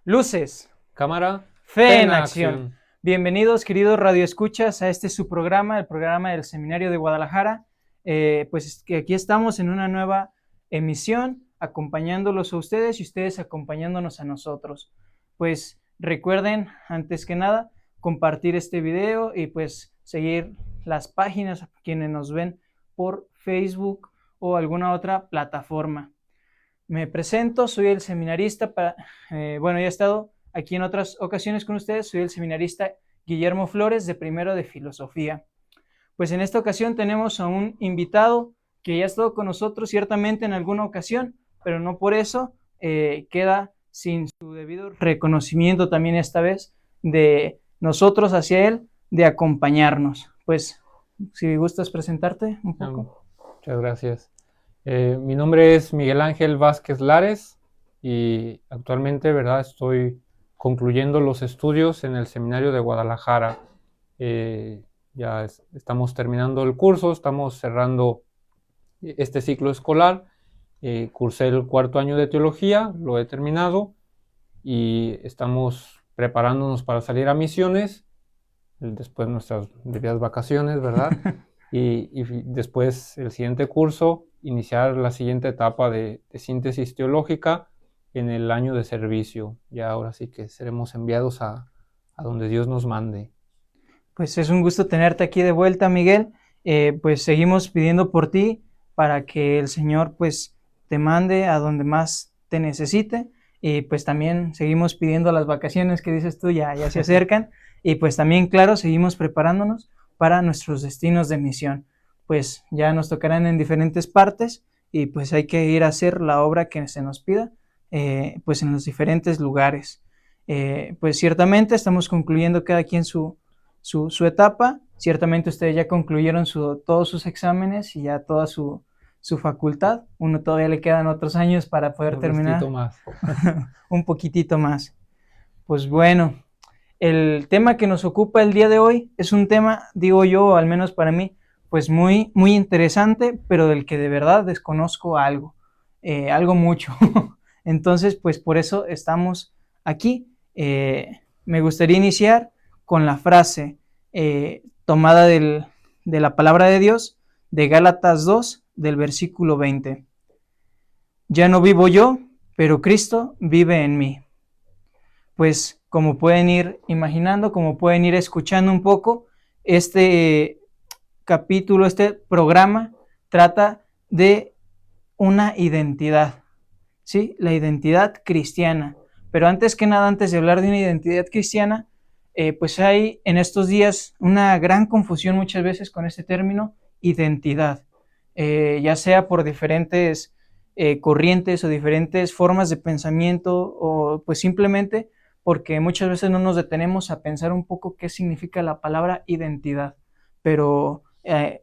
Luces, Cámara, fe en pena, acción. acción. Bienvenidos, queridos radioescuchas, a este su programa, el programa del Seminario de Guadalajara. Pues que aquí estamos en una nueva emisión, acompañándolos a ustedes y ustedes acompañándonos a nosotros. Pues recuerden, antes que nada, compartir este video y pues seguir las páginas a quienes nos ven por Facebook o alguna otra plataforma. Me presento, soy el seminarista, ya he estado aquí en otras ocasiones con ustedes, soy el seminarista Guillermo Flores de primero de filosofía. Pues en esta ocasión tenemos a un invitado que ya ha estado con nosotros ciertamente en alguna ocasión, pero no por eso queda sin su debido reconocimiento también esta vez de nosotros hacia él, de acompañarnos. Pues si gustas presentarte un poco. Muchas gracias. Mi nombre es Miguel Ángel Vázquez Lares y actualmente, ¿verdad? Estoy concluyendo los estudios en el Seminario de Guadalajara. Estamos terminando el curso, estamos cerrando este ciclo escolar. Cursé el cuarto año de teología, lo he terminado y estamos preparándonos para salir a misiones, después nuestras debidas vacaciones, ¿verdad? Y después el siguiente curso, iniciar la siguiente etapa de síntesis teológica en el año de servicio. Ya ahora sí que seremos enviados a donde Dios nos mande. Pues es un gusto tenerte aquí de vuelta, Miguel. Pues seguimos pidiendo por ti para que el Señor pues te mande a donde más te necesite. Y pues también seguimos pidiendo las vacaciones que dices tú ya se acercan. Y pues también, claro, seguimos preparándonos para nuestros destinos de misión. Pues ya nos tocarán en diferentes partes y pues hay que ir a hacer la obra que se nos pida, pues en los diferentes lugares. Pues ciertamente estamos concluyendo cada quien su etapa. Ciertamente ustedes ya concluyeron todos sus exámenes y ya toda su facultad. Uno todavía le quedan otros años para poder Un restito terminar más. un poquitito más. Pues bueno, el tema que nos ocupa el día de hoy es un tema, digo yo, al menos para mí, pues muy, muy interesante, pero del que de verdad desconozco algo, algo mucho. Entonces, pues por eso estamos aquí. Me gustaría iniciar con la frase tomada de la palabra de Dios de Gálatas 2, del versículo 20. Ya no vivo yo, pero Cristo vive en mí. Pues como pueden ir imaginando, como pueden ir escuchando un poco, este capítulo, este programa trata de una identidad, ¿sí? La identidad cristiana. Pero antes que nada, antes de hablar de una identidad cristiana, pues hay en estos días una gran confusión muchas veces con este término identidad, ya sea por diferentes corrientes o diferentes formas de pensamiento o pues simplemente porque muchas veces no nos detenemos a pensar un poco qué significa la palabra identidad. Pero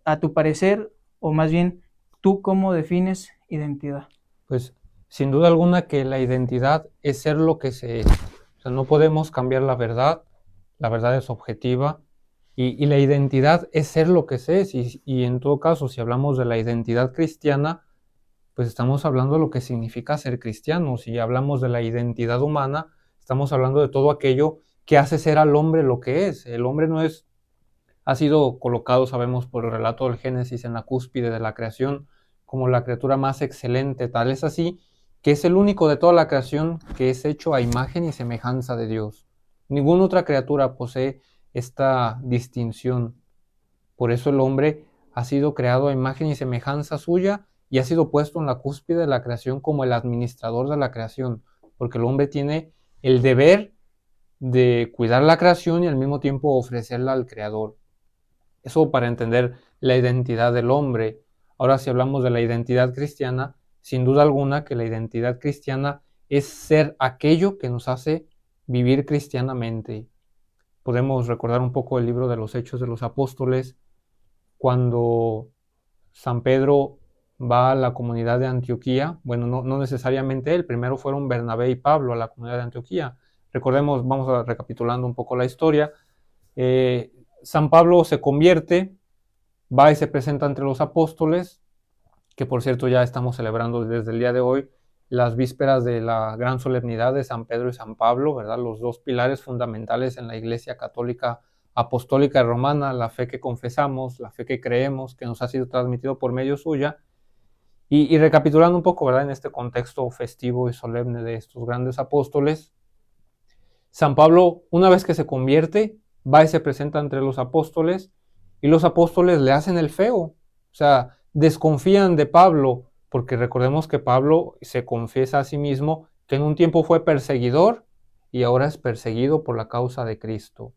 a tu parecer, o más bien, ¿tú cómo defines identidad? Pues sin duda alguna que la identidad es ser lo que se es. O sea, no podemos cambiar la verdad es objetiva y la identidad es ser lo que se es. Y en todo caso, si hablamos de la identidad cristiana, pues estamos hablando de lo que significa ser cristiano. Si hablamos de la identidad humana, estamos hablando de todo aquello que hace ser al hombre lo que es. El hombre no es, ha sido colocado, sabemos, por el relato del Génesis en la cúspide de la creación, como la criatura más excelente. Tal es así que es el único de toda la creación que es hecho a imagen y semejanza de Dios. Ninguna otra criatura posee esta distinción. Por eso el hombre ha sido creado a imagen y semejanza suya y ha sido puesto en la cúspide de la creación como el administrador de la creación, porque el hombre tiene el deber de cuidar la creación y al mismo tiempo ofrecerla al Creador. Eso para entender la identidad del hombre. Ahora, si hablamos de la identidad cristiana, sin duda alguna que la identidad cristiana es ser aquello que nos hace vivir cristianamente. Podemos recordar un poco el libro de los Hechos de los Apóstoles, cuando San Pedro va a la comunidad de Antioquía. Bueno, no necesariamente él, primero fueron Bernabé y Pablo a la comunidad de Antioquía. Recordemos, vamos a recapitulando un poco la historia. San Pablo se convierte, va y se presenta entre los apóstoles, que por cierto ya estamos celebrando desde el día de hoy las vísperas de la gran solemnidad de San Pedro y San Pablo, ¿verdad? Los dos pilares fundamentales en la Iglesia Católica Apostólica y Romana, la fe que confesamos, la fe que creemos, que nos ha sido transmitido por medio suya. Y recapitulando un poco, ¿verdad? En este contexto festivo y solemne de estos grandes apóstoles, San Pablo, una vez que se convierte, va y se presenta entre los apóstoles, y los apóstoles le hacen el feo, o sea, desconfían de Pablo, porque recordemos que Pablo se confiesa a sí mismo que en un tiempo fue perseguidor y ahora es perseguido por la causa de Cristo.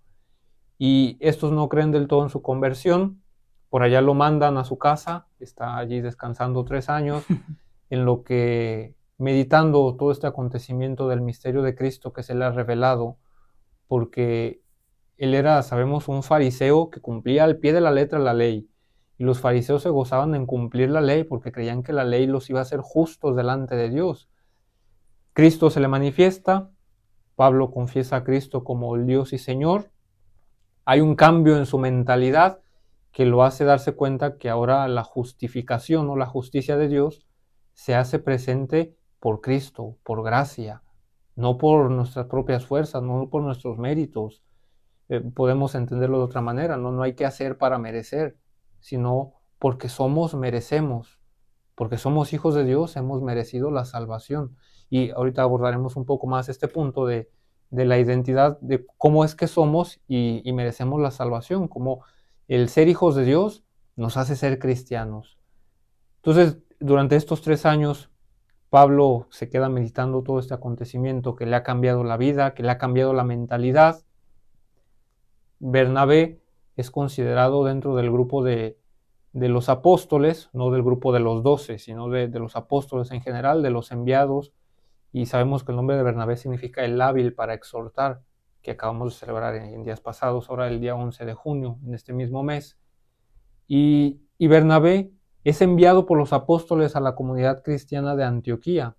Y estos no creen del todo en su conversión, por allá lo mandan a su casa, está allí descansando 3 años, en lo que meditando todo este acontecimiento del misterio de Cristo que se le ha revelado, porque él era, sabemos, un fariseo que cumplía al pie de la letra la ley, y los fariseos se gozaban en cumplir la ley porque creían que la ley los iba a hacer justos delante de Dios. Cristo se le manifiesta, Pablo confiesa a Cristo como el Dios y Señor, hay un cambio en su mentalidad que lo hace darse cuenta que ahora la justificación o la justicia de Dios se hace presente por Cristo, por gracia, no por nuestras propias fuerzas, no por nuestros méritos. Podemos entenderlo de otra manera, no hay que hacer para merecer, sino porque merecemos, porque somos hijos de Dios, hemos merecido la salvación. Y ahorita abordaremos un poco más este punto de la identidad, de cómo es que somos y merecemos la salvación, cómo el ser hijos de Dios nos hace ser cristianos. Entonces, durante estos 3 años, Pablo se queda meditando todo este acontecimiento que le ha cambiado la vida, que le ha cambiado la mentalidad. Bernabé es considerado dentro del grupo de los apóstoles, no del grupo de los 12, sino de los apóstoles en general, de los enviados, y sabemos que el nombre de Bernabé significa el hábil para exhortar, que acabamos de celebrar en días pasados, ahora el día 11 de junio, en este mismo mes. Y Bernabé es enviado por los apóstoles a la comunidad cristiana de Antioquía.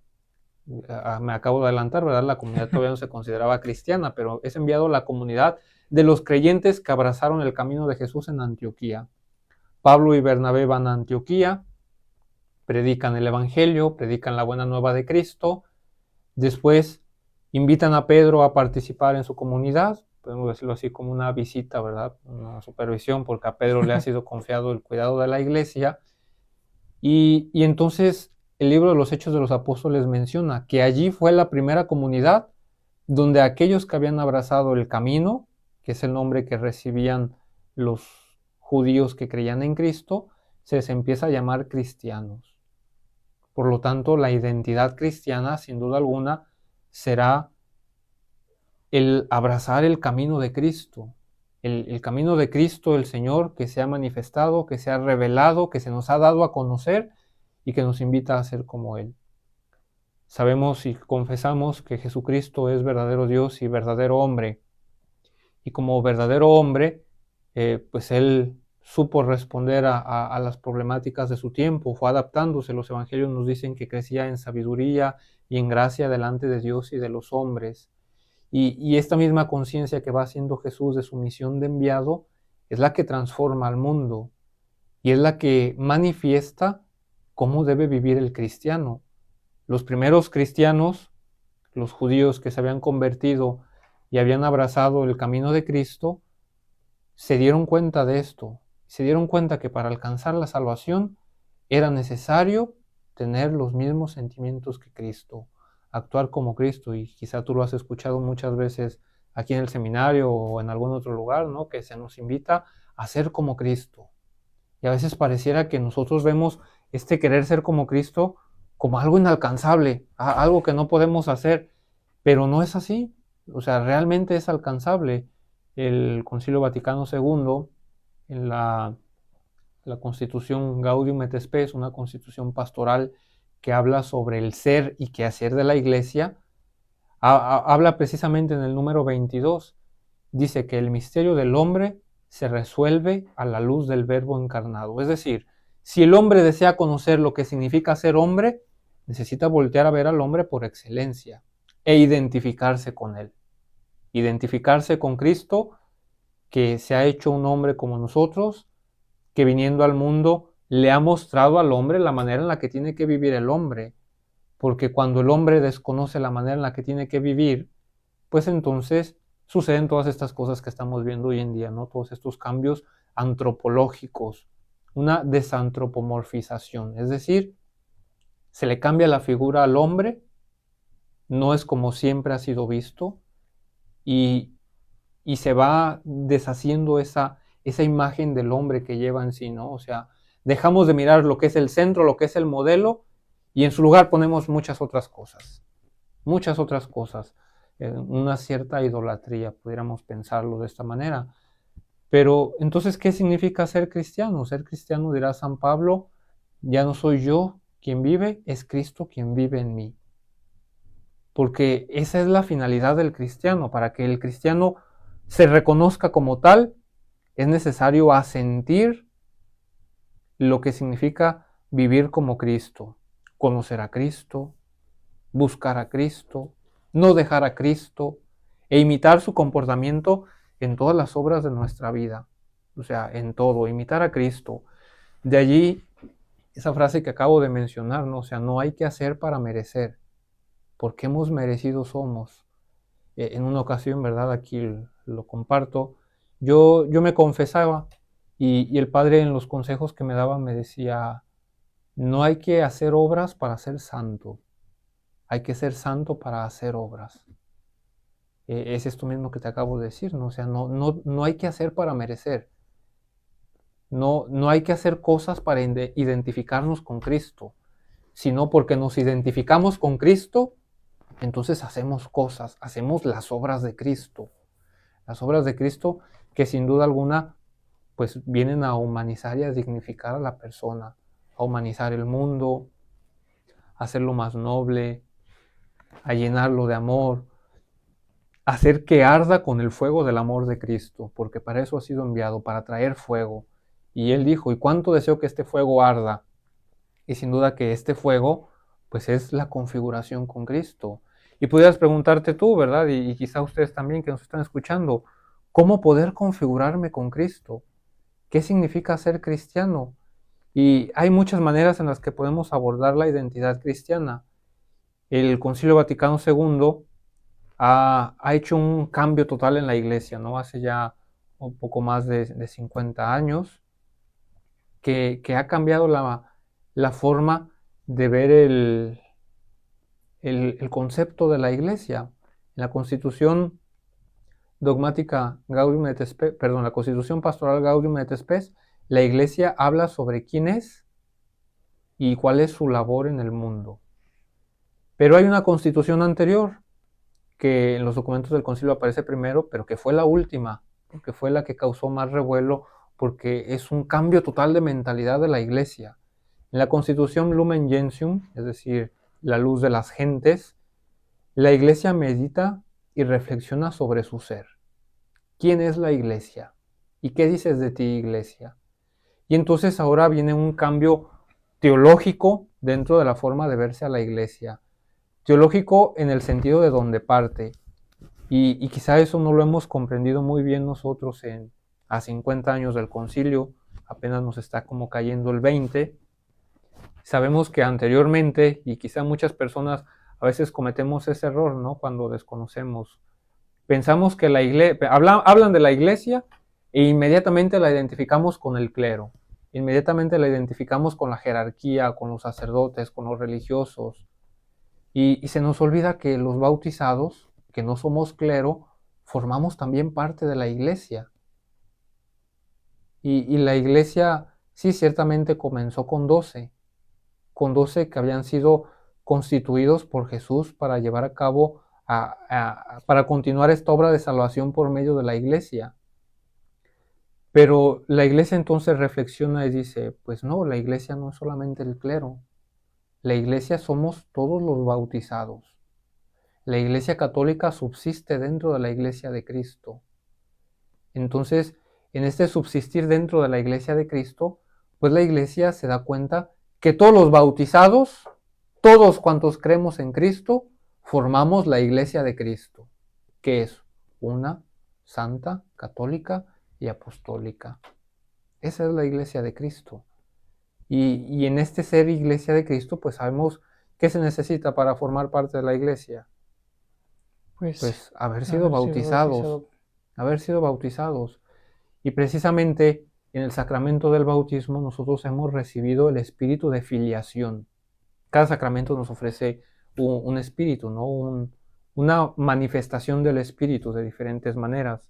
Me acabo de adelantar, ¿verdad? La comunidad todavía no se consideraba cristiana, pero es enviado a la comunidad de los creyentes que abrazaron el camino de Jesús en Antioquía. Pablo y Bernabé van a Antioquía, predican el Evangelio, predican la buena nueva de Cristo, después invitan a Pedro a participar en su comunidad, podemos decirlo así como una visita, ¿verdad? Una supervisión, porque a Pedro le ha sido confiado el cuidado de la iglesia, y entonces el libro de los Hechos de los Apóstoles menciona que allí fue la primera comunidad donde aquellos que habían abrazado el camino, que es el nombre que recibían los judíos que creían en Cristo, se les empieza a llamar cristianos. Por lo tanto, la identidad cristiana, sin duda alguna, será el abrazar el camino de Cristo. El camino de Cristo, el Señor, que se ha manifestado, que se ha revelado, que se nos ha dado a conocer y que nos invita a ser como Él. Sabemos y confesamos que Jesucristo es verdadero Dios y verdadero hombre. Y como verdadero hombre, pues Él supo responder a las problemáticas de su tiempo, fue adaptándose. Los evangelios nos dicen que crecía en sabiduría y en gracia delante de Dios y de los hombres. Y esta misma conciencia que va haciendo Jesús de su misión de enviado es la que transforma al mundo y es la que manifiesta cómo debe vivir el cristiano. Los primeros cristianos, los judíos que se habían convertido y habían abrazado el camino de Cristo, se dieron cuenta de esto. Se dieron cuenta que para alcanzar la salvación era necesario tener los mismos sentimientos que Cristo, actuar como Cristo. Y quizá tú lo has escuchado muchas veces aquí en el seminario o en algún otro lugar, ¿no? Que se nos invita a ser como Cristo. Y a veces pareciera que nosotros vemos este querer ser como Cristo como algo inalcanzable, algo que no podemos hacer, pero no es así. O sea, realmente es alcanzable. El Concilio Vaticano II, en la Constitución Gaudium et Spes, una constitución pastoral que habla sobre el ser y quehacer de la Iglesia, habla precisamente en el número 22, dice que el misterio del hombre se resuelve a la luz del Verbo encarnado. Es decir, si el hombre desea conocer lo que significa ser hombre, necesita voltear a ver al hombre por excelencia e identificarse con él. Identificarse con Cristo, que se ha hecho un hombre como nosotros, que viniendo al mundo le ha mostrado al hombre la manera en la que tiene que vivir el hombre. porque cuando el hombre desconoce la manera en la que tiene que vivir, pues entonces suceden todas estas cosas que estamos viendo hoy en día, ¿no? Todos estos cambios antropológicos, una desantropomorfización, es decir, se le cambia la figura al hombre, no es como siempre ha sido visto, y se va deshaciendo esa imagen del hombre que lleva en sí, ¿no? O sea, dejamos de mirar lo que es el centro, lo que es el modelo, y en su lugar ponemos muchas otras cosas, una cierta idolatría, pudiéramos pensarlo de esta manera. Pero entonces, ¿qué significa ser cristiano? Ser cristiano, dirá San Pablo, ya no soy yo quien vive, es Cristo quien vive en mí. Porque esa es la finalidad del cristiano. Para que el cristiano se reconozca como tal, es necesario asentir lo que significa vivir como Cristo, conocer a Cristo, buscar a Cristo, no dejar a Cristo e imitar su comportamiento en todas las obras de nuestra vida. O sea, en todo, imitar a Cristo. De allí esa frase que acabo de mencionar, ¿no? O sea, no hay que hacer para merecer, porque hemos merecido somos. En una ocasión, ¿verdad? Aquí lo comparto. Yo me confesaba y el padre en los consejos que me daba me decía, no hay que hacer obras para ser santo, hay que ser santo para hacer obras. Es esto mismo que te acabo de decir, ¿no? O sea, no hay que hacer para merecer. No hay que hacer cosas para identificarnos con Cristo, sino porque nos identificamos con Cristo, entonces hacemos cosas, hacemos las obras de Cristo. Las obras de Cristo que sin duda alguna pues vienen a humanizar y a dignificar a la persona, a humanizar el mundo, a hacerlo más noble, a llenarlo de amor, a hacer que arda con el fuego del amor de Cristo, porque para eso ha sido enviado, para traer fuego. Y Él dijo, ¿y cuánto deseo que este fuego arda? Y sin duda que este fuego pues es la configuración con Cristo. Y pudieras preguntarte tú, ¿verdad? Y quizá ustedes también que nos están escuchando, ¿cómo poder configurarme con Cristo? ¿Qué significa ser cristiano? Y hay muchas maneras en las que podemos abordar la identidad cristiana. El Concilio Vaticano II ha hecho un cambio total en la Iglesia, ¿no? Hace ya un poco más de 50 años, que ha cambiado la forma de ver el concepto de la Iglesia. En la Constitución dogmática Gaudium et Spes, la Constitución Pastoral Gaudium et Spes, la Iglesia habla sobre quién es y cuál es su labor en el mundo. Pero hay una constitución anterior, que en los documentos del concilio aparece primero, pero que fue la última, porque fue la que causó más revuelo, porque es un cambio total de mentalidad de la Iglesia. En la constitución Lumen Gentium, es decir, la luz de las gentes, la Iglesia medita y reflexiona sobre su ser. ¿Quién es la Iglesia? ¿Y qué dices de ti, Iglesia? Y entonces ahora viene un cambio teológico dentro de la forma de verse a la Iglesia. Teológico en el sentido de donde parte. Y quizá eso no lo hemos comprendido muy bien nosotros a 50 años del concilio, apenas nos está como cayendo el 20. Sabemos que anteriormente, y quizá muchas personas a veces cometemos ese error, ¿no? Cuando desconocemos. Pensamos que la iglesia, hablan de la Iglesia e inmediatamente la identificamos con el clero. Inmediatamente la identificamos con la jerarquía, con los sacerdotes, con los religiosos. Y se nos olvida que los bautizados, que no somos clero, formamos también parte de la Iglesia. Y la Iglesia, sí, ciertamente comenzó con 12 que habían sido constituidos por Jesús para llevar a cabo, para continuar esta obra de salvación por medio de la Iglesia. Pero la Iglesia entonces reflexiona y dice, pues no, la Iglesia no es solamente el clero. La Iglesia somos todos los bautizados. La Iglesia católica subsiste dentro de la Iglesia de Cristo. Entonces, en este subsistir dentro de la Iglesia de Cristo, pues la Iglesia se da cuenta que todos los bautizados, todos cuantos creemos en Cristo, formamos la Iglesia de Cristo, que es una, santa, católica y apostólica. Esa es la Iglesia de Cristo. Y en este ser Iglesia de Cristo, pues sabemos ¿qué se necesita para formar parte de la iglesia? Pues haber sido bautizados, haber sido bautizados. Y precisamente en el sacramento del bautismo nosotros hemos recibido el espíritu de filiación. Cada sacramento nos ofrece un espíritu, ¿no? Una manifestación del espíritu de diferentes maneras.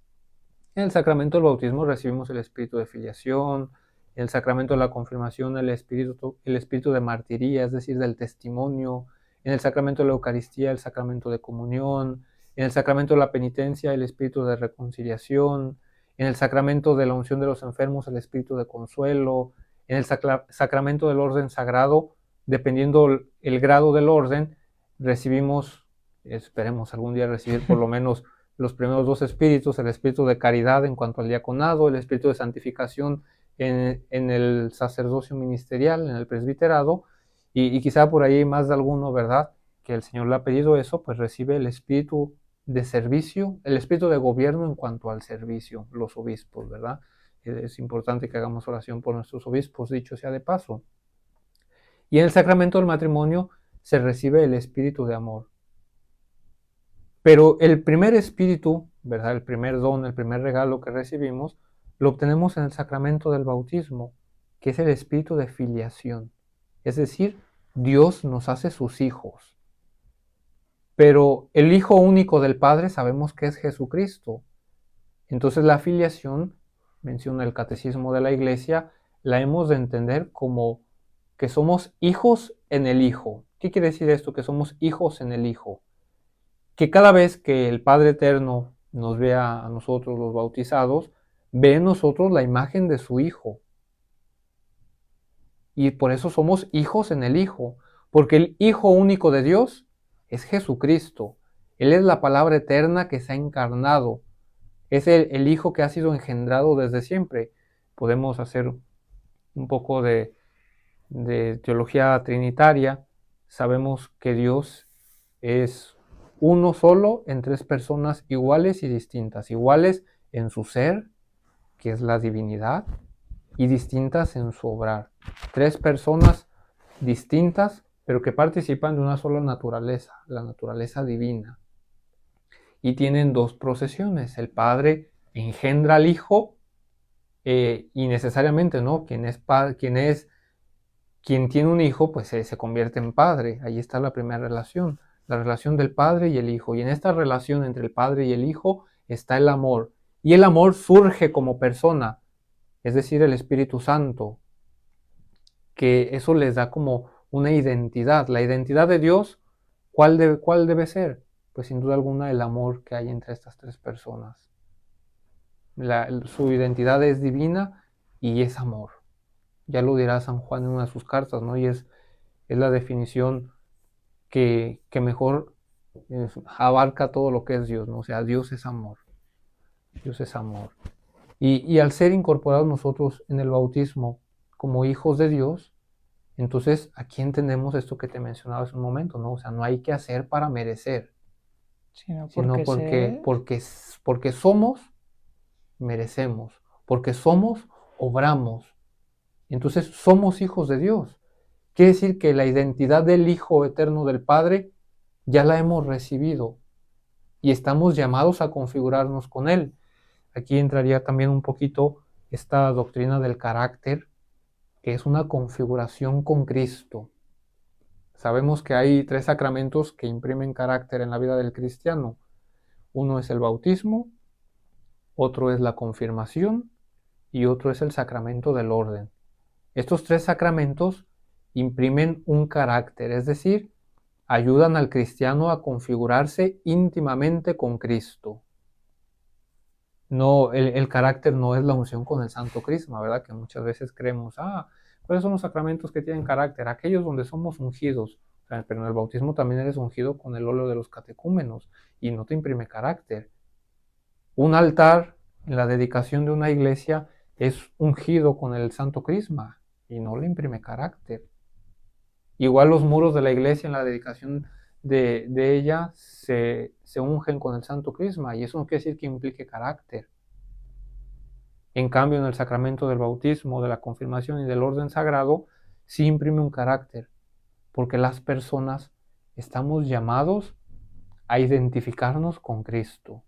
En el sacramento del bautismo recibimos el espíritu de filiación, en el sacramento de la confirmación el espíritu de martiría, es decir, del testimonio, en el sacramento de la Eucaristía el sacramento de comunión, en el sacramento de la penitencia el espíritu de reconciliación, en el sacramento de la unción de los enfermos el espíritu de consuelo, en el sacramento del orden sagrado, dependiendo el grado del orden, recibimos, esperemos algún día recibir por lo menos los primeros dos espíritus, el espíritu de caridad en cuanto al diaconado, el espíritu de santificación en el sacerdocio ministerial, en el presbiterado, y quizá por ahí más de alguno, ¿verdad?, que el Señor le ha pedido eso, pues recibe el espíritu de servicio, el espíritu de gobierno en cuanto al servicio, los obispos, ¿verdad? Es importante que hagamos oración por nuestros obispos, dicho sea de paso. Y en el sacramento del matrimonio se recibe el espíritu de amor. Pero el primer espíritu, ¿verdad?, el primer don, el primer regalo que recibimos, lo obtenemos en el sacramento del bautismo, que es el espíritu de filiación. Es decir, Dios nos hace sus hijos. Pero el Hijo único del Padre sabemos que es Jesucristo. Entonces la filiación, menciona el Catecismo de la Iglesia, la hemos de entender como que somos hijos en el Hijo. ¿Qué quiere decir esto? Que somos hijos en el Hijo. Que cada vez que el Padre Eterno nos vea a nosotros los bautizados, ve en nosotros la imagen de su Hijo. Y por eso somos hijos en el Hijo, porque el Hijo único de Dios es Jesucristo. Él es la palabra eterna que se ha encarnado. Es el Hijo que ha sido engendrado desde siempre. Podemos hacer un poco de teología trinitaria. Sabemos que Dios es uno solo en tres personas iguales y distintas. Iguales en su ser, que es la divinidad, y distintas en su obrar. Tres personas distintas, pero que participan de una sola naturaleza, la naturaleza divina. Y tienen dos procesiones. El Padre engendra al Hijo y necesariamente, ¿no? Quien tiene un hijo, pues se convierte en padre. Ahí está la primera relación, la relación del Padre y el Hijo. Y en esta relación entre el Padre y el Hijo está el amor. Y el amor surge como persona, es decir, el Espíritu Santo, que eso les da como una identidad. La identidad de Dios, ¿cuál debe ser? Pues sin duda alguna el amor que hay entre estas tres personas. Su identidad es divina y es amor. Ya lo dirá San Juan en una de sus cartas, ¿no? Y es la definición que mejor abarca todo lo que es Dios, ¿no? O sea, Dios es amor. Dios es amor. Y al ser incorporados nosotros en el bautismo como hijos de Dios, entonces aquí entendemos esto que te mencionaba hace un momento, ¿no? O sea, no hay que hacer para merecer, sino porque somos, merecemos, porque somos, obramos. Entonces somos hijos de Dios. Quiere decir que la identidad del Hijo eterno del Padre ya la hemos recibido y estamos llamados a configurarnos con Él. Aquí entraría también un poquito esta doctrina del carácter, que es una configuración con Cristo. Sabemos que hay tres sacramentos que imprimen carácter en la vida del cristiano. Uno es el bautismo, otro es la confirmación y otro es el sacramento del orden. Estos tres sacramentos imprimen un carácter, es decir, ayudan al cristiano a configurarse íntimamente con Cristo. No, el carácter no es la unción con el Santo Crisma, ¿verdad? Que muchas veces creemos, ¿cuáles son los sacramentos que tienen carácter? Aquellos donde somos ungidos. Pero en el bautismo también eres ungido con el óleo de los catecúmenos y no te imprime carácter. Un altar en la dedicación de una iglesia es ungido con el Santo Crisma y no le imprime carácter. Igual los muros de la iglesia en la dedicación de ella se ungen con el Santo Crisma y eso no quiere decir que implique carácter. En cambio, en el sacramento del bautismo, de la confirmación y del orden sagrado, sí imprime un carácter. porque las personas estamos llamados a identificarnos con Cristo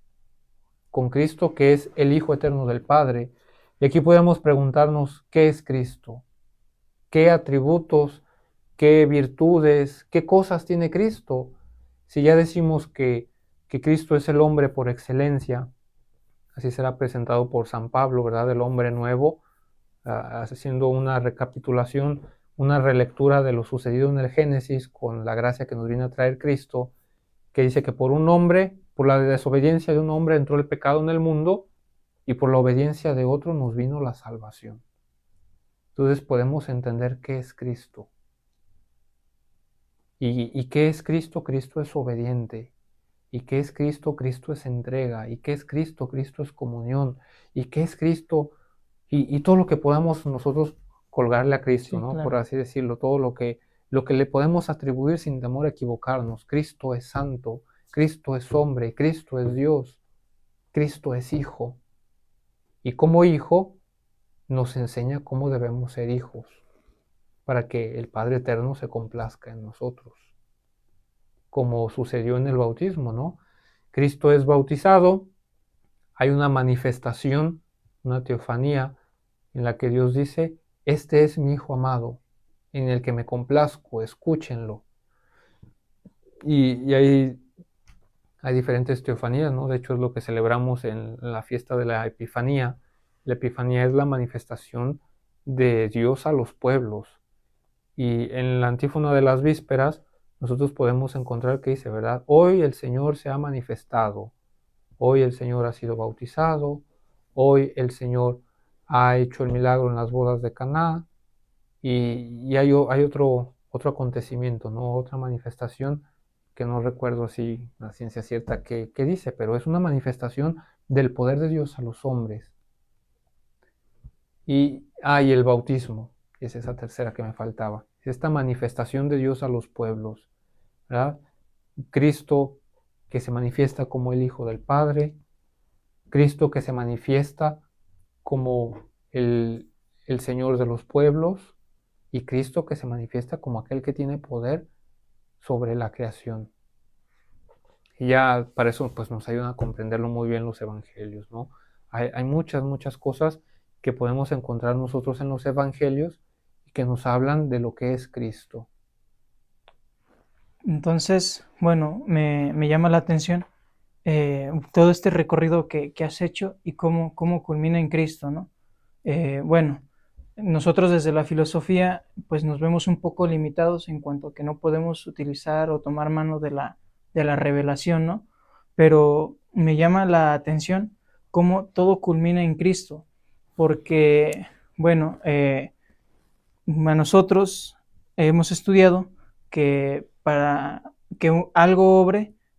que es el Hijo eterno del Padre. Y aquí podemos preguntarnos, ¿qué es Cristo? ¿Qué atributos, qué virtudes, qué cosas tiene Cristo? Si ya decimos que Cristo es el hombre por excelencia, así será presentado por San Pablo, ¿verdad? El hombre nuevo, haciendo una recapitulación, una relectura de lo sucedido en el Génesis con la gracia que nos viene a traer Cristo, que dice que por un hombre, por la desobediencia de un hombre entró el pecado en el mundo y por la obediencia de otro nos vino la salvación. Entonces podemos entender qué es Cristo. ¿Y qué es Cristo? Cristo es obediente. ¿Y qué es Cristo? Cristo es entrega. ¿Y qué es Cristo? Cristo es comunión. ¿Y qué es Cristo? Y todo lo que podamos nosotros colgarle a Cristo, Sí, ¿no? claro. Por así decirlo, todo lo que le podemos atribuir sin temor a equivocarnos. Cristo es santo, Cristo es hombre, Cristo es Dios, Cristo es Hijo. Y como Hijo nos enseña cómo debemos ser hijos, para que el Padre Eterno se complazca en nosotros, como sucedió en el bautismo, ¿no? Cristo es bautizado, hay una manifestación, una teofanía, en la que Dios dice, este es mi Hijo amado, en el que me complazco, escúchenlo. Y hay diferentes teofanías, ¿no? De hecho es lo que celebramos en la fiesta de la Epifanía. La Epifanía es la manifestación de Dios a los pueblos. Y en la antífona de las vísperas nosotros podemos encontrar que dice, ¿verdad? Hoy el Señor se ha manifestado, hoy el Señor ha sido bautizado, hoy el Señor ha hecho el milagro en las bodas de Caná, y hay otro acontecimiento, ¿no? Otra manifestación que no recuerdo así la ciencia cierta que dice, pero es una manifestación del poder de Dios a los hombres. Y el bautismo, es esa tercera que me faltaba, esta manifestación de Dios a los pueblos, ¿verdad? Cristo que se manifiesta como el Hijo del Padre, Cristo que se manifiesta como el Señor de los pueblos, y Cristo que se manifiesta como aquel que tiene poder sobre la creación. Y ya para eso pues nos ayudan a comprenderlo muy bien los evangelios, ¿no? Hay muchas cosas que podemos encontrar nosotros en los evangelios y que nos hablan de lo que es Cristo. Entonces, bueno, me llama la atención todo este recorrido que has hecho y cómo culmina en Cristo, ¿no? Bueno, nosotros desde la filosofía pues nos vemos un poco limitados en cuanto a que no podemos utilizar o tomar mano de la revelación, ¿no? Pero me llama la atención cómo todo culmina en Cristo, porque, bueno, a nosotros hemos estudiado que para que algo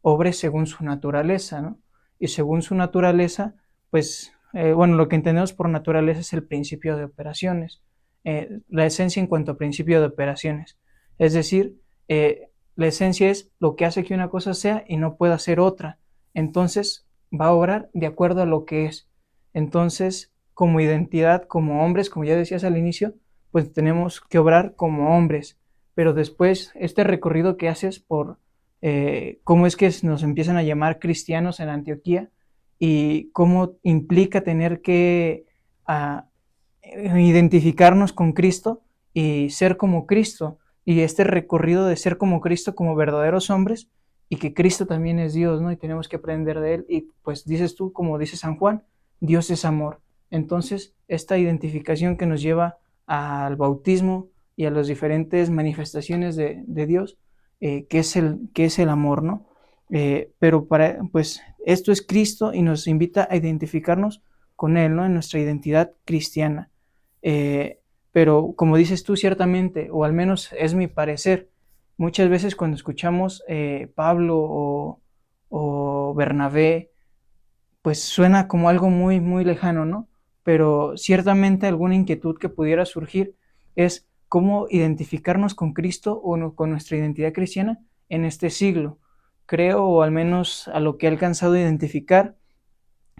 obre según su naturaleza, ¿no? Y según su naturaleza, pues, bueno, lo que entendemos por naturaleza es el principio de operaciones, la esencia en cuanto a principio de operaciones. Es decir, la esencia es lo que hace que una cosa sea y no pueda ser otra. Entonces, va a obrar de acuerdo a lo que es. Entonces, como identidad, como hombres, como ya decías al inicio, pues tenemos que obrar como hombres. Pero después, este recorrido que haces por cómo es que nos empiezan a llamar cristianos en Antioquía y cómo implica tener que identificarnos con Cristo y ser como Cristo, y este recorrido de ser como Cristo como verdaderos hombres, y que Cristo también es Dios, ¿no? Y tenemos que aprender de Él, y pues dices tú, como dice San Juan, Dios es amor. Entonces, esta identificación que nos lleva al bautismo y a las diferentes manifestaciones de Dios, que es el amor, ¿no? Pero pues esto es Cristo y nos invita a identificarnos con Él, ¿no? En nuestra identidad cristiana. Pero como dices tú, ciertamente, o al menos es mi parecer, muchas veces cuando escuchamos Pablo o Bernabé, pues suena como algo muy, muy lejano, ¿no? Pero ciertamente alguna inquietud que pudiera surgir es cómo identificarnos con Cristo o no, con nuestra identidad cristiana en este siglo. Creo, o al menos a lo que he alcanzado a identificar,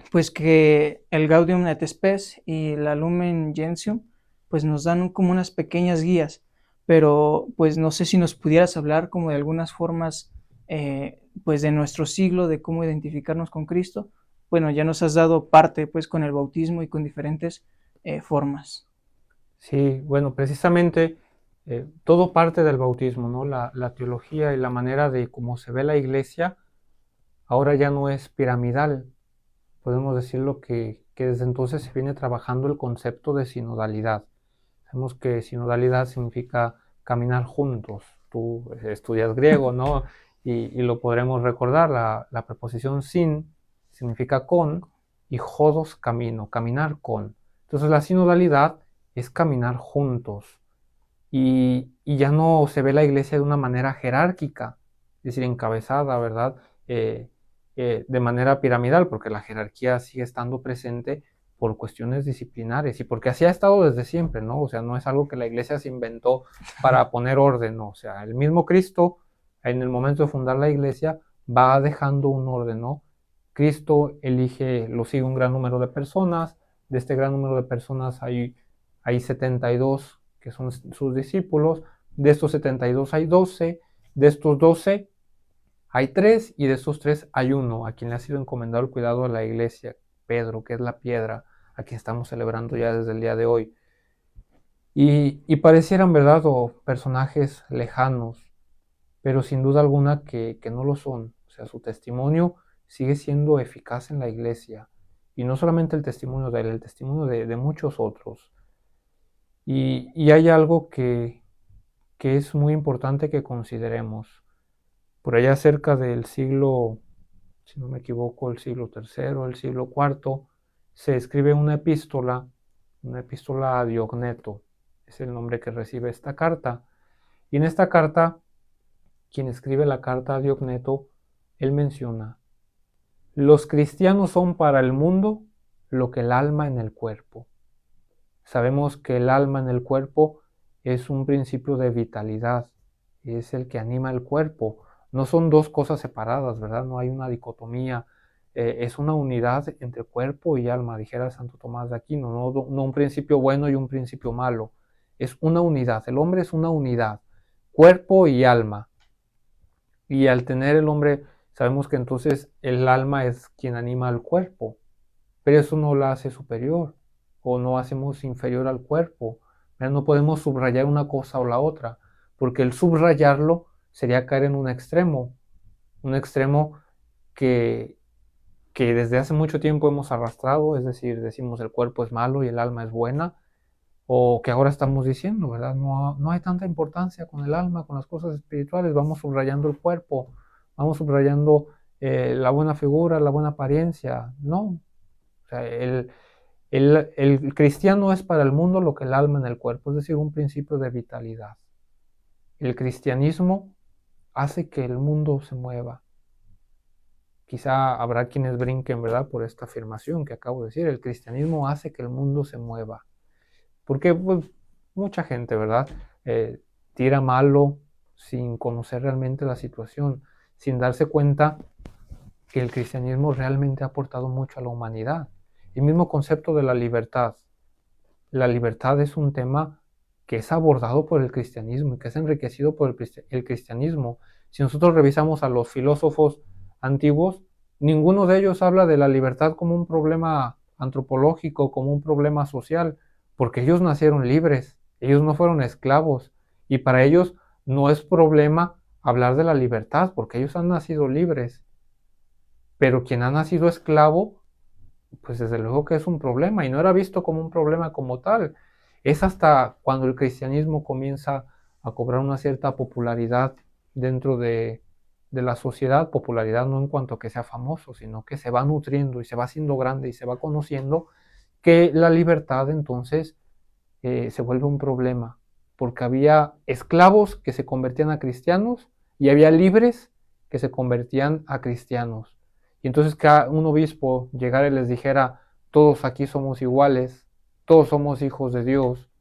pues que el Gaudium et Spes y la Lumen Gentium pues nos dan como unas pequeñas guías, pero pues no sé si nos pudieras hablar como de algunas formas pues de nuestro siglo, de cómo identificarnos con Cristo. Bueno, ya nos has dado parte pues con el bautismo y con diferentes formas. Sí, bueno, precisamente todo parte del bautismo, ¿no? La teología y la manera de cómo se ve la iglesia ahora ya no es piramidal. Podemos decirlo que desde entonces se viene trabajando el concepto de sinodalidad. Sabemos que sinodalidad significa caminar juntos. Tú estudias griego, ¿no? Y lo podremos recordar. La preposición sin significa con y jodos camino, caminar con. Entonces la sinodalidad es caminar juntos. Y ya no se ve la iglesia de una manera jerárquica, es decir, encabezada, ¿verdad? Eh, de manera piramidal, porque la jerarquía sigue estando presente por cuestiones disciplinares y porque así ha estado desde siempre, ¿no? O sea, no es algo que la iglesia se inventó para poner orden, ¿no? O sea, el mismo Cristo, en el momento de fundar la iglesia, va dejando un orden, ¿no? Cristo elige, lo sigue un gran número de personas, de este gran número de personas hay 72 que son sus discípulos, de estos 72 hay 12, de estos 12 hay 3 y de estos 3 hay uno a quien le ha sido encomendado el cuidado de la iglesia, Pedro, que es la piedra, a quien estamos celebrando ya desde el día de hoy. Y parecieran, ¿verdad?, o personajes lejanos, pero sin duda alguna que no lo son. O sea, su testimonio sigue siendo eficaz en la iglesia. Y no solamente el testimonio de él, el testimonio de muchos otros. Y hay algo que es muy importante que consideremos. Por allá cerca del siglo, si no me equivoco, el siglo III, el siglo IV, se escribe una epístola a Diogneto, es el nombre que recibe esta carta. Y en esta carta, quien escribe la carta a Diogneto, él menciona, los cristianos son para el mundo lo que el alma en el cuerpo. Sabemos que el alma en el cuerpo es un principio de vitalidad, es el que anima el cuerpo. No son dos cosas separadas, ¿verdad? No hay una dicotomía, es una unidad entre cuerpo y alma, dijera Santo Tomás de Aquino, no un principio bueno y un principio malo, es una unidad, el hombre es una unidad, cuerpo y alma. Y al tener el hombre, sabemos que entonces el alma es quien anima al cuerpo, pero eso no la hace superior o no hacemos inferior al cuerpo. No podemos subrayar una cosa o la otra, porque el subrayarlo sería caer en un extremo que, que desde hace mucho tiempo hemos arrastrado, es decir, decimos el cuerpo es malo y el alma es buena, o que ahora estamos diciendo, ¿verdad? No hay tanta importancia con el alma, con las cosas espirituales, vamos subrayando el cuerpo, vamos subrayando la buena figura, la buena apariencia, no. O sea, el cristiano es para el mundo lo que el alma en el cuerpo, es decir, un principio de vitalidad. El cristianismo hace que el mundo se mueva. Quizá habrá quienes brinquen, ¿verdad?, por esta afirmación que acabo de decir. El cristianismo hace que el mundo se mueva. Porque pues, mucha gente, ¿verdad?, tira malo sin conocer realmente la situación, sin darse cuenta que el cristianismo realmente ha aportado mucho a la humanidad. El mismo concepto de la libertad. La libertad es un tema que es abordado por el cristianismo y que es enriquecido por el cristianismo. Si nosotros revisamos a los filósofos antiguos, ninguno de ellos habla de la libertad como un problema antropológico, como un problema social, porque ellos nacieron libres, ellos no fueron esclavos, y para ellos no es problema hablar de la libertad, porque ellos han nacido libres. Pero quien ha nacido esclavo, pues desde luego que es un problema, y no era visto como un problema como tal. Es hasta cuando el cristianismo comienza a cobrar una cierta popularidad dentro de la sociedad, popularidad no en cuanto a que sea famoso, sino que se va nutriendo y se va haciendo grande y se va conociendo, que la libertad entonces se vuelve un problema, porque había esclavos que se convertían a cristianos y había libres que se convertían a cristianos. Y entonces que un obispo llegara y les dijera, todos aquí somos iguales, todos somos hijos de Dios.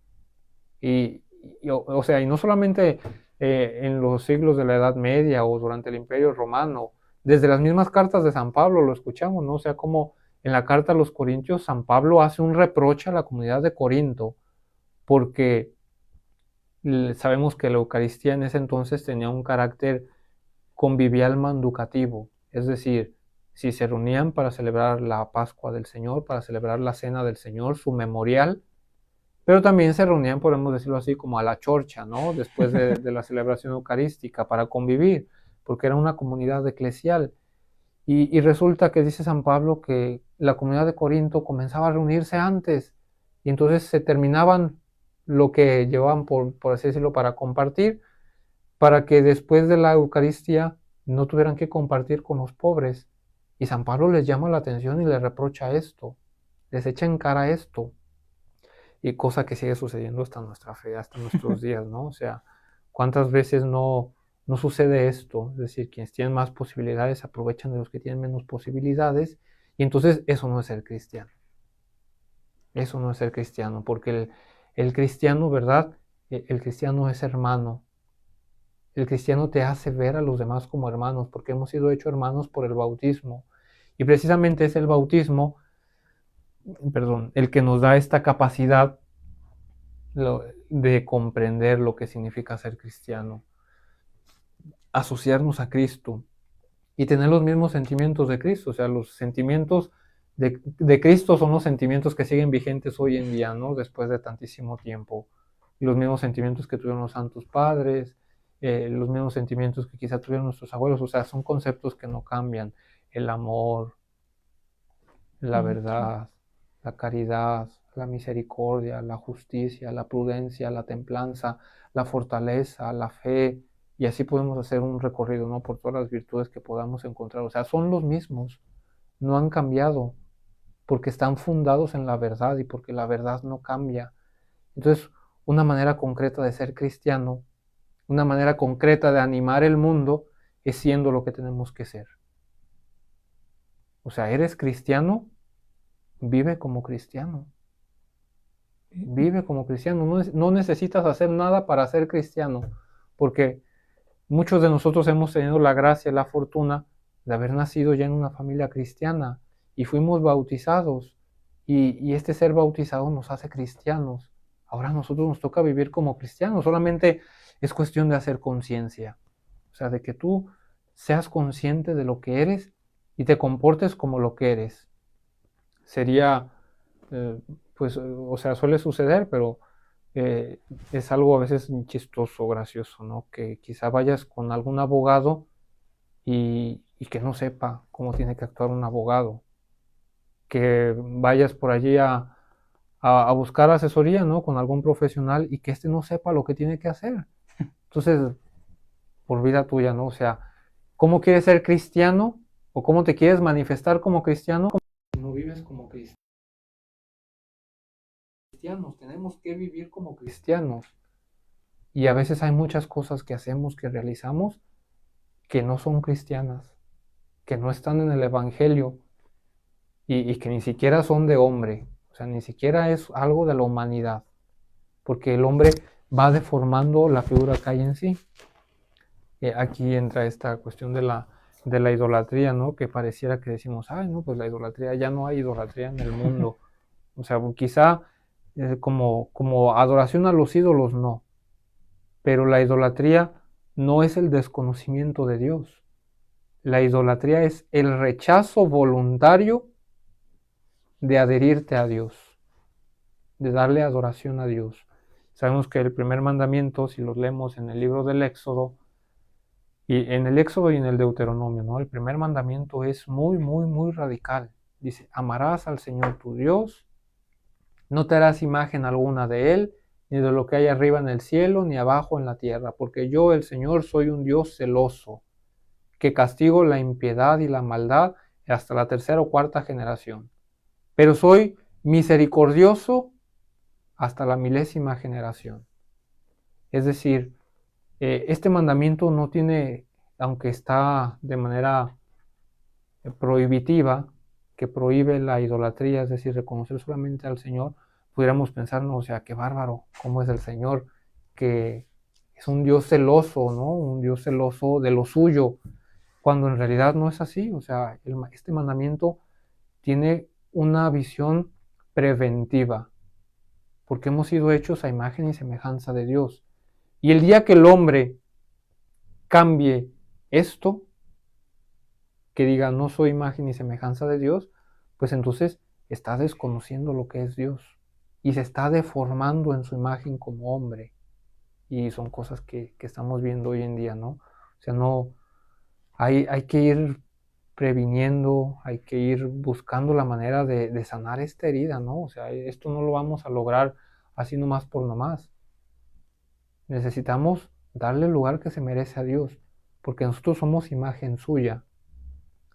O sea, y no solamente en los siglos de la Edad Media o durante el Imperio Romano, desde las mismas cartas de San Pablo lo escuchamos, ¿no? O sea, como en la carta a los Corintios, San Pablo hace un reproche a la comunidad de Corinto, porque sabemos que la Eucaristía en ese entonces tenía un carácter convivial manducativo, es decir, si se reunían para celebrar la Pascua del Señor, para celebrar la Cena del Señor, su memorial, pero también se reunían, podemos decirlo así, como a la chorcha, ¿no? Después de la celebración eucarística, para convivir, porque era una comunidad eclesial. Y resulta que dice San Pablo que la comunidad de Corinto comenzaba a reunirse antes, y entonces se terminaban lo que llevaban, por así decirlo, para compartir, para que después de la Eucaristía no tuvieran que compartir con los pobres. Y San Pablo les llama la atención y les reprocha esto, les echa en cara esto, y cosa que sigue sucediendo hasta nuestra fe, hasta nuestros días, ¿no? O sea, ¿cuántas veces no sucede esto? Es decir, quienes tienen más posibilidades aprovechan de los que tienen menos posibilidades, y entonces eso no es ser cristiano. Eso no es ser cristiano, porque el cristiano, ¿verdad? El cristiano es hermano. El cristiano te hace ver a los demás como hermanos, porque hemos sido hechos hermanos por el bautismo. Y precisamente es el bautismo, perdón, el que nos da esta capacidad de comprender lo que significa ser cristiano, asociarnos a Cristo y tener los mismos sentimientos de Cristo. O sea, los sentimientos de Cristo son los sentimientos que siguen vigentes hoy en día, ¿no? Después de tantísimo tiempo. Y los mismos sentimientos que tuvieron los santos padres, los mismos sentimientos que quizá tuvieron nuestros abuelos. O sea, son conceptos que no cambian. El amor, la verdad, la caridad, la misericordia, la justicia, la prudencia, la templanza, la fortaleza, la fe, y así podemos hacer un recorrido, ¿no? Por todas las virtudes que podamos encontrar. O sea, son los mismos, no han cambiado, porque están fundados en la verdad y porque la verdad no cambia. Entonces, una manera concreta de ser cristiano, una manera concreta de animar el mundo, es siendo lo que tenemos que ser. O sea, eres cristiano, vive como cristiano. Vive como cristiano. No necesitas hacer nada para ser cristiano, porque muchos de nosotros hemos tenido la gracia, la fortuna de haber nacido ya en una familia cristiana y fuimos bautizados. Y este ser bautizado nos hace cristianos. Ahora a nosotros nos toca vivir como cristianos. Solamente es cuestión de hacer conciencia. O sea, de que tú seas consciente de lo que eres y te comportes como lo que eres. Sería, pues, o sea, suele suceder, pero es algo a veces chistoso, gracioso, ¿no? Que quizá vayas con algún abogado y que no sepa cómo tiene que actuar un abogado. Que vayas por allí a buscar asesoría, ¿no? Con algún profesional y que éste no sepa lo que tiene que hacer. Entonces, por vida tuya, ¿no? O sea, ¿cómo quieres ser cristiano? ¿O cómo te quieres manifestar como cristiano? No vives como cristiano. Tenemos que vivir como cristianos. Y a veces hay muchas cosas que hacemos, que realizamos, que no son cristianas, que no están en el Evangelio y que ni siquiera son de hombre. O sea, ni siquiera es algo de la humanidad, porque el hombre va deformando la figura que hay en sí. Aquí entra esta cuestión de la idolatría, ¿no? Que pareciera que decimos, ay, no, pues la idolatría, ya no hay idolatría en el mundo. O sea, quizá como adoración a los ídolos, no. Pero la idolatría no es el desconocimiento de Dios. La idolatría es el rechazo voluntario de adherirte a Dios, de darle adoración a Dios. Sabemos que el primer mandamiento, si lo leemos en el libro del Éxodo, y en el Éxodo y en el Deuteronomio, ¿no? El primer mandamiento es muy, muy, muy radical. Dice, amarás al Señor tu Dios, no te harás imagen alguna de Él, ni de lo que hay arriba en el cielo, ni abajo en la tierra, porque yo, el Señor, soy un Dios celoso, que castigo la impiedad y la maldad hasta la tercera o cuarta generación. Pero soy misericordioso hasta la milésima generación. Es decir, este mandamiento no tiene, aunque está de manera prohibitiva, que prohíbe la idolatría, es decir, reconocer solamente al Señor, pudiéramos pensar, no, o sea, qué bárbaro, cómo es el Señor, que es un Dios celoso, ¿no? Un Dios celoso de lo suyo, cuando en realidad no es así. O sea, este mandamiento tiene una visión preventiva, porque hemos sido hechos a imagen y semejanza de Dios. Y el día que el hombre cambie esto, que diga no soy imagen y semejanza de Dios, pues entonces está desconociendo lo que es Dios y se está deformando en su imagen como hombre. Y son cosas que estamos viendo hoy en día, ¿no? O sea, no, hay que ir previniendo, hay que ir buscando la manera de sanar esta herida, ¿no? O sea, esto no lo vamos a lograr así nomás por nomás. Necesitamos darle el lugar que se merece a Dios, porque nosotros somos imagen suya.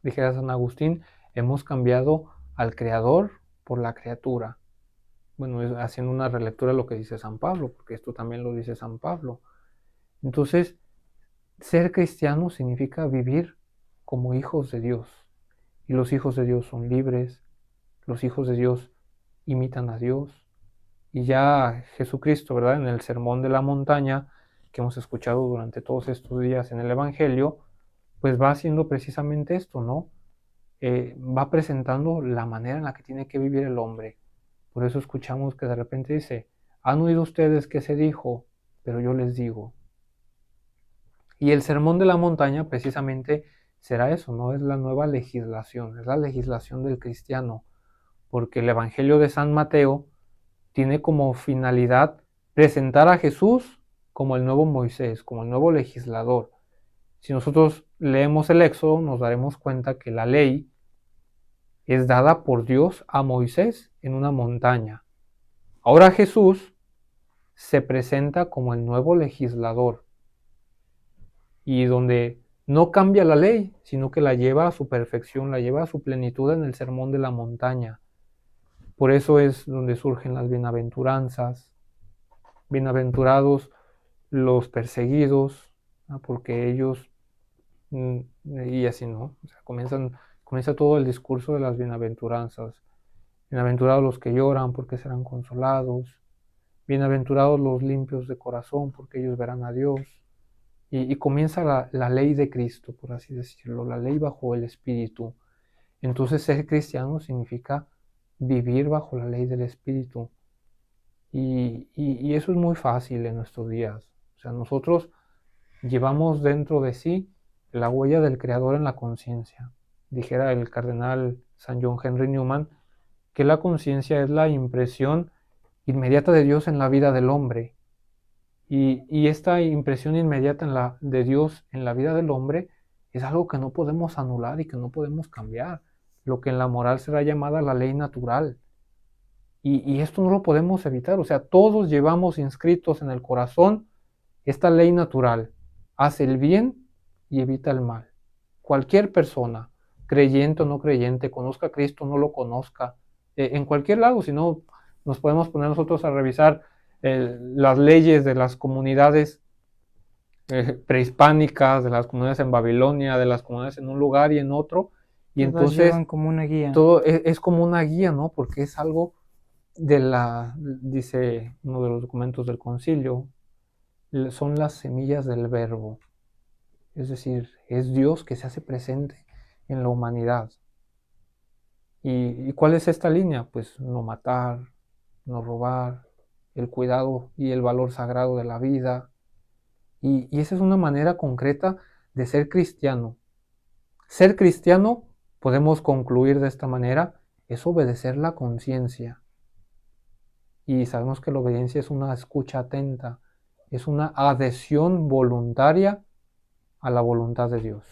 Dijera San Agustín, hemos cambiado al Creador por la criatura. Bueno, haciendo una relectura de lo que dice San Pablo, porque esto también lo dice San Pablo. Entonces, ser cristiano significa vivir como hijos de Dios. Y los hijos de Dios son libres, los hijos de Dios imitan a Dios. Y ya Jesucristo, ¿verdad? En el Sermón de la Montaña, que hemos escuchado durante todos estos días en el Evangelio, pues va haciendo precisamente esto, ¿no? Va presentando la manera en la que tiene que vivir el hombre. Por eso escuchamos que de repente dice, han oído ustedes que se dijo, pero yo les digo. Y el Sermón de la Montaña precisamente será eso, ¿no? Es la nueva legislación, es la legislación del cristiano, porque el Evangelio de San Mateo tiene como finalidad presentar a Jesús como el nuevo Moisés, como el nuevo legislador. Si nosotros leemos el Éxodo, nos daremos cuenta que la ley es dada por Dios a Moisés en una montaña. Ahora Jesús se presenta como el nuevo legislador y donde no cambia la ley, sino que la lleva a su perfección, la lleva a su plenitud en el Sermón de la Montaña. Por eso es donde surgen las bienaventuranzas. Bienaventurados los perseguidos, ¿no? Porque ellos, y así, ¿no? O sea, comienza todo el discurso de las bienaventuranzas. Bienaventurados los que lloran, porque serán consolados. Bienaventurados los limpios de corazón, porque ellos verán a Dios. Y comienza la ley de Cristo, por así decirlo, la ley bajo el Espíritu. Entonces ser cristiano significa vivir bajo la ley del Espíritu. Y eso es muy fácil en nuestros días. O sea, nosotros llevamos dentro de sí la huella del Creador en la conciencia. Dijera el cardenal San John Henry Newman que la conciencia es la impresión inmediata de Dios en la vida del hombre. Y esta impresión inmediata de Dios en la vida del hombre es algo que no podemos anular y que no podemos cambiar. Lo que en la moral será llamada la ley natural. Y esto no lo podemos evitar. O sea, todos llevamos inscritos en el corazón esta ley natural. Hace el bien y evita el mal. Cualquier persona, creyente o no creyente, conozca a Cristo o no lo conozca, en cualquier lado, si no nos podemos poner nosotros a revisar las leyes de las comunidades prehispánicas, de las comunidades en Babilonia, de las comunidades en un lugar y en otro, y Todas entonces llevan como una guía. todo es como una guía, ¿no? Porque es algo dice uno de los documentos del concilio, son las semillas del verbo, es decir, es Dios que se hace presente en la humanidad. ¿Y cuál es esta línea? Pues no matar, no robar, el cuidado y el valor sagrado de la vida. Y esa es una manera concreta de ser cristiano. Ser cristiano, podemos concluir de esta manera, es obedecer la conciencia. Y sabemos que la obediencia es una escucha atenta, es una adhesión voluntaria a la voluntad de Dios.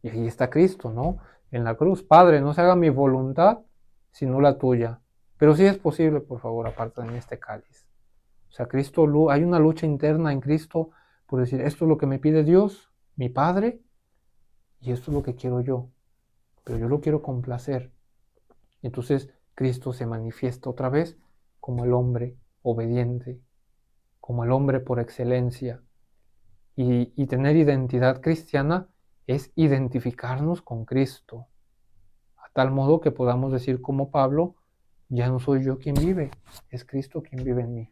Y ahí está Cristo, ¿no? En la cruz, Padre, no se haga mi voluntad, sino la tuya. Pero si es posible, por favor, aparta de mí este cáliz. O sea, Cristo, hay una lucha interna en Cristo por decir, esto es lo que me pide Dios, mi Padre, y esto es lo que quiero yo. Pero yo lo quiero complacer. Entonces, Cristo se manifiesta otra vez como el hombre obediente, como el hombre por excelencia. Y tener identidad cristiana es identificarnos con Cristo, a tal modo que podamos decir como Pablo, ya no soy yo quien vive, es Cristo quien vive en mí.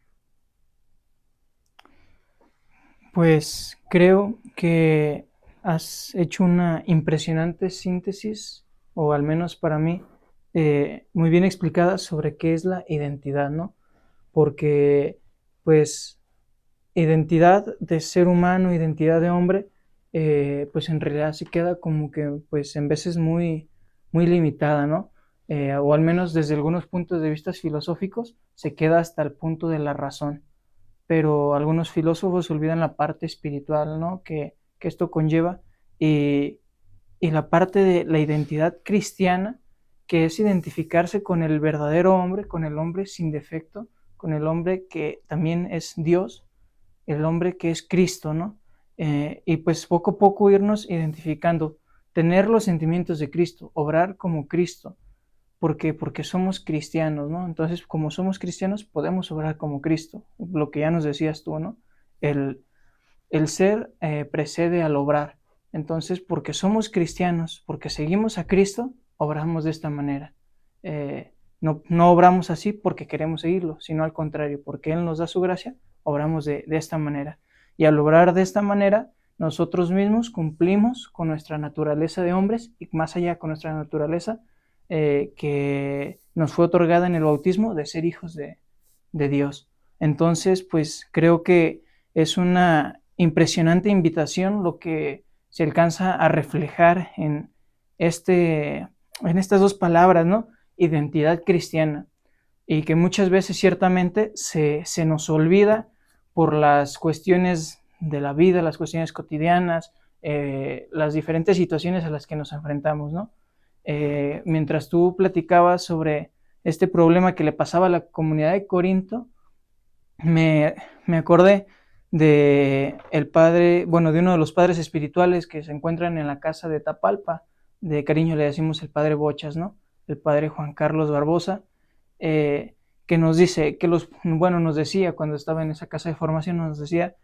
Pues creo que has hecho una impresionante síntesis, o al menos para mí, muy bien explicada sobre qué es la identidad, ¿no? Porque, pues, identidad de ser humano, identidad de hombre, pues en realidad se queda como que pues en veces muy, muy limitada, ¿no? O al menos desde algunos puntos de vista filosóficos se queda hasta el punto de la razón, pero algunos filósofos olvidan la parte espiritual, ¿no? Que esto conlleva y, y la parte de la identidad cristiana, que es identificarse con el verdadero hombre, con el hombre sin defecto, con el hombre que también es Dios, el hombre que es Cristo, ¿no? Y pues poco a poco irnos identificando, tener los sentimientos de Cristo, obrar como Cristo, porque somos cristianos, ¿no? Entonces, como somos cristianos, podemos obrar como Cristo, lo que ya nos decías tú, ¿no? El, el ser precede al obrar. Entonces, porque somos cristianos, porque seguimos a Cristo, obramos de esta manera. No obramos así porque queremos seguirlo, sino al contrario, porque Él nos da su gracia, obramos de esta manera. Y al obrar de esta manera, nosotros mismos cumplimos con nuestra naturaleza de hombres y más allá con nuestra naturaleza que nos fue otorgada en el bautismo de ser hijos de Dios. Entonces, pues creo que es una impresionante invitación lo que se alcanza a reflejar en estas dos palabras, ¿no? Identidad cristiana, y que muchas veces ciertamente se nos olvida por las cuestiones de la vida, las cuestiones cotidianas, las diferentes situaciones a las que nos enfrentamos, ¿no? Mientras tú platicabas sobre este problema que le pasaba a la comunidad de Corinto, me acordé de el padre, bueno, de uno de los padres espirituales que se encuentran en la casa de Tapalpa, de cariño le decimos el padre Bochas, ¿no? El padre Juan Carlos Barbosa, que nos dice, nos decía cuando estaba en esa casa de formación, nos decía,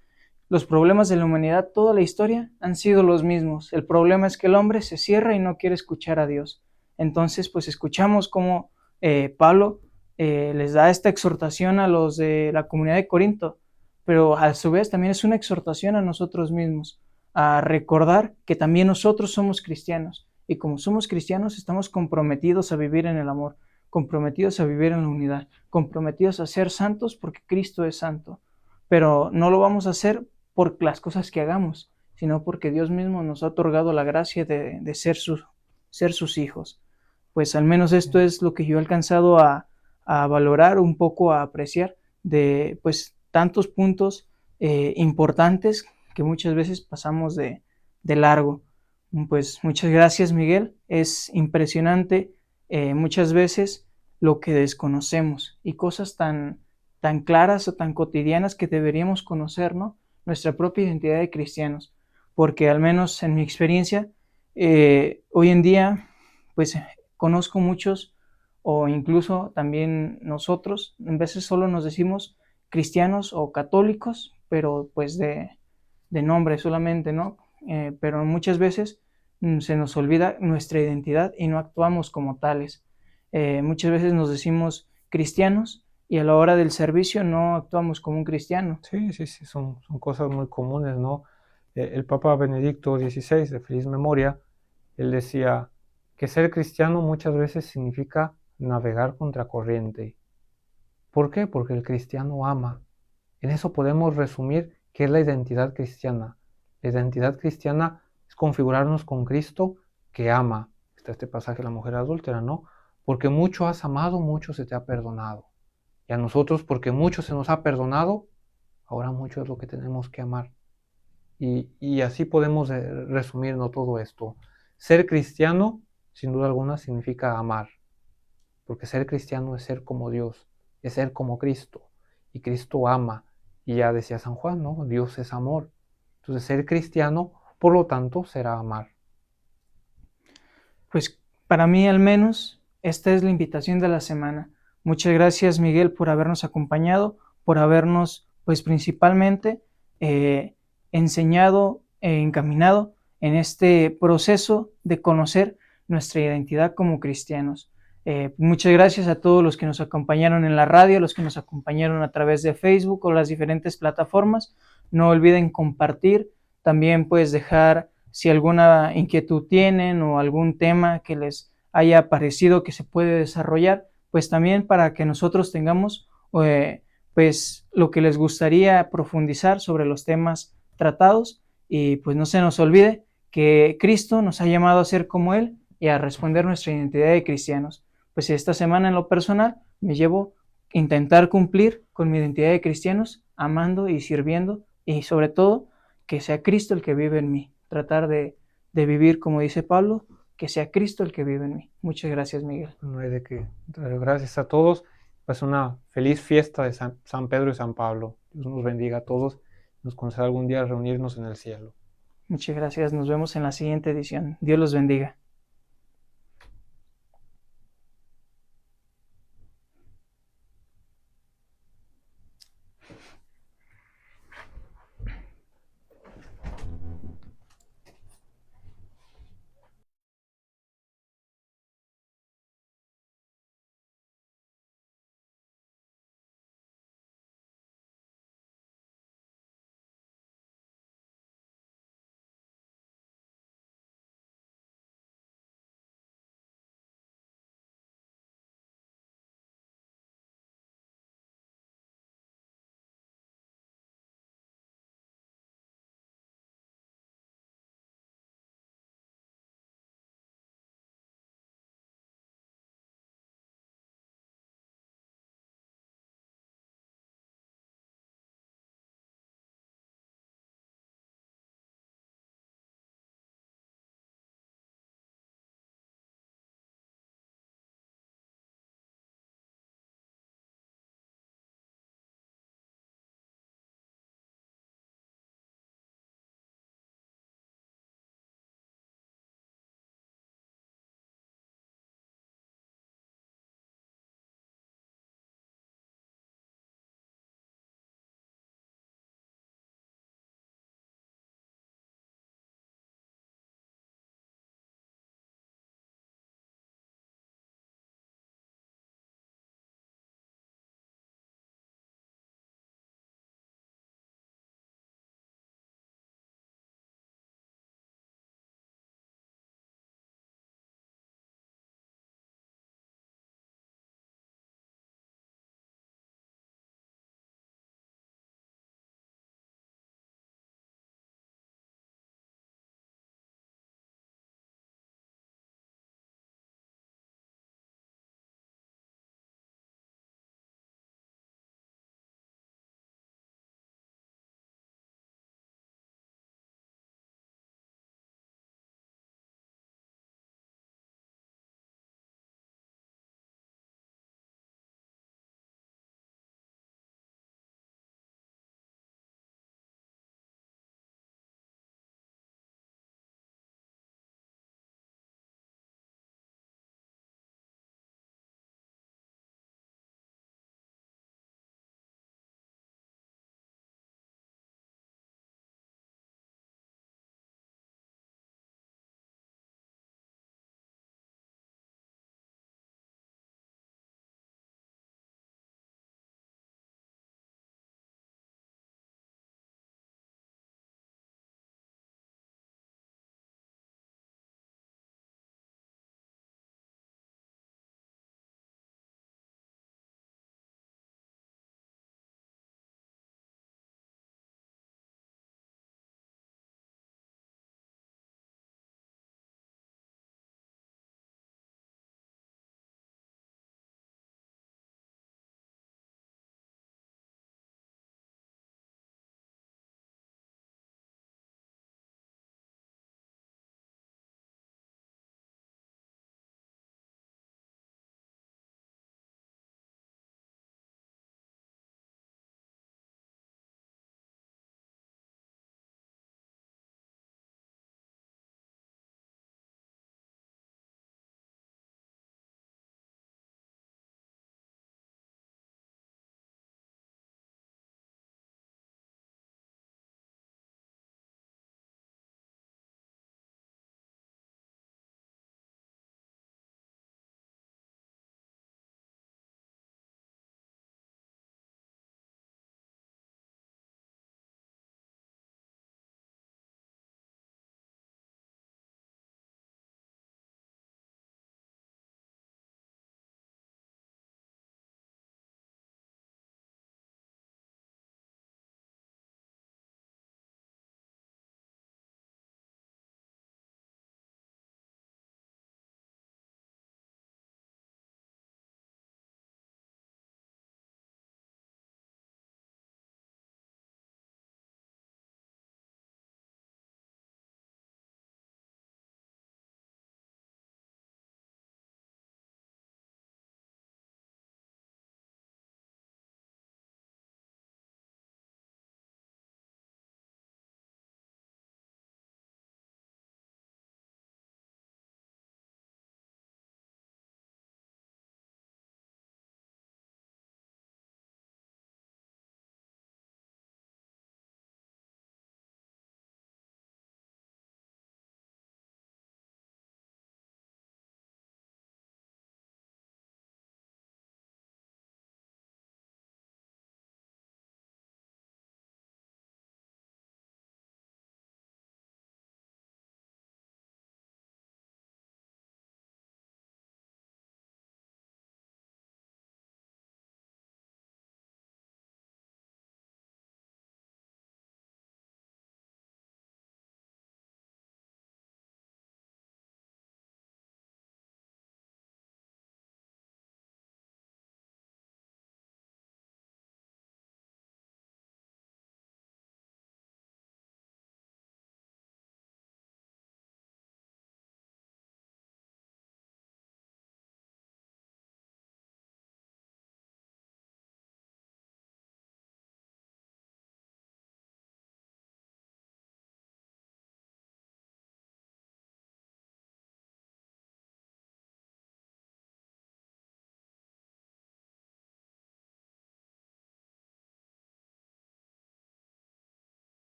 los problemas de la humanidad, toda la historia, han sido los mismos. El problema es que el hombre se cierra y no quiere escuchar a Dios. Entonces, pues escuchamos cómo Pablo les da esta exhortación a los de la comunidad de Corinto, pero a su vez también es una exhortación a nosotros mismos, a recordar que también nosotros somos cristianos, y como somos cristianos estamos comprometidos a vivir en el amor, comprometidos a vivir en la unidad, comprometidos a ser santos porque Cristo es santo, pero no lo vamos a hacer por las cosas que hagamos, sino porque Dios mismo nos ha otorgado la gracia de ser sus hijos. Pues al menos esto es lo que yo he alcanzado a valorar, un poco a apreciar de pues tantos puntos importantes que muchas veces pasamos de largo. Pues muchas gracias, Miguel. Es impresionante muchas veces lo que desconocemos y cosas tan claras o tan cotidianas que deberíamos conocer, ¿no? Nuestra propia identidad de cristianos, porque al menos en mi experiencia, hoy en día, pues conozco muchos, o incluso también nosotros, en veces solo nos decimos cristianos o católicos, pero pues de nombre solamente, ¿no? Pero muchas veces se nos olvida nuestra identidad y no actuamos como tales. Muchas veces nos decimos cristianos y a la hora del servicio no actuamos como un cristiano. Sí, son cosas muy comunes, ¿no? El Papa Benedicto XVI, de feliz memoria, él decía que ser cristiano muchas veces significa navegar contracorriente. ¿Por qué? Porque el cristiano ama. En eso podemos resumir qué es la identidad cristiana. La identidad cristiana es configurarnos con Cristo que ama. Está este pasaje de la mujer adúltera, ¿no? Porque mucho has amado, mucho se te ha perdonado. Y a nosotros, porque mucho se nos ha perdonado, ahora mucho es lo que tenemos que amar. Y así podemos resumirnos todo esto. Ser cristiano, sin duda alguna, significa amar. Porque ser cristiano es ser como Dios, es ser como Cristo. Y Cristo ama. Y ya decía San Juan, ¿no? Dios es amor. Entonces ser cristiano, por lo tanto, será amar. Pues para mí al menos, esta es la invitación de la semana. Muchas gracias, Miguel, por habernos acompañado, por habernos, pues principalmente, enseñado e encaminado en este proceso de conocer nuestra identidad como cristianos. Muchas gracias a todos los que nos acompañaron en la radio, los que nos acompañaron a través de Facebook o las diferentes plataformas. No olviden compartir, también pues dejar si alguna inquietud tienen o algún tema que les haya parecido que se puede desarrollar, pues también para que nosotros tengamos pues lo que les gustaría profundizar sobre los temas tratados, y pues no se nos olvide que Cristo nos ha llamado a ser como Él y a responder nuestra identidad de cristianos. Pues esta semana en lo personal me llevo a intentar cumplir con mi identidad de cristianos, amando y sirviendo, y sobre todo que sea Cristo el que vive en mí, tratar de vivir como dice Pablo, que sea Cristo el que vive en mí. Muchas gracias, Miguel. No hay de qué. Gracias a todos. Pues una feliz fiesta de San Pedro y San Pablo. Dios nos bendiga a todos. Nos conceda algún día reunirnos en el cielo. Muchas gracias. Nos vemos en la siguiente edición. Dios los bendiga.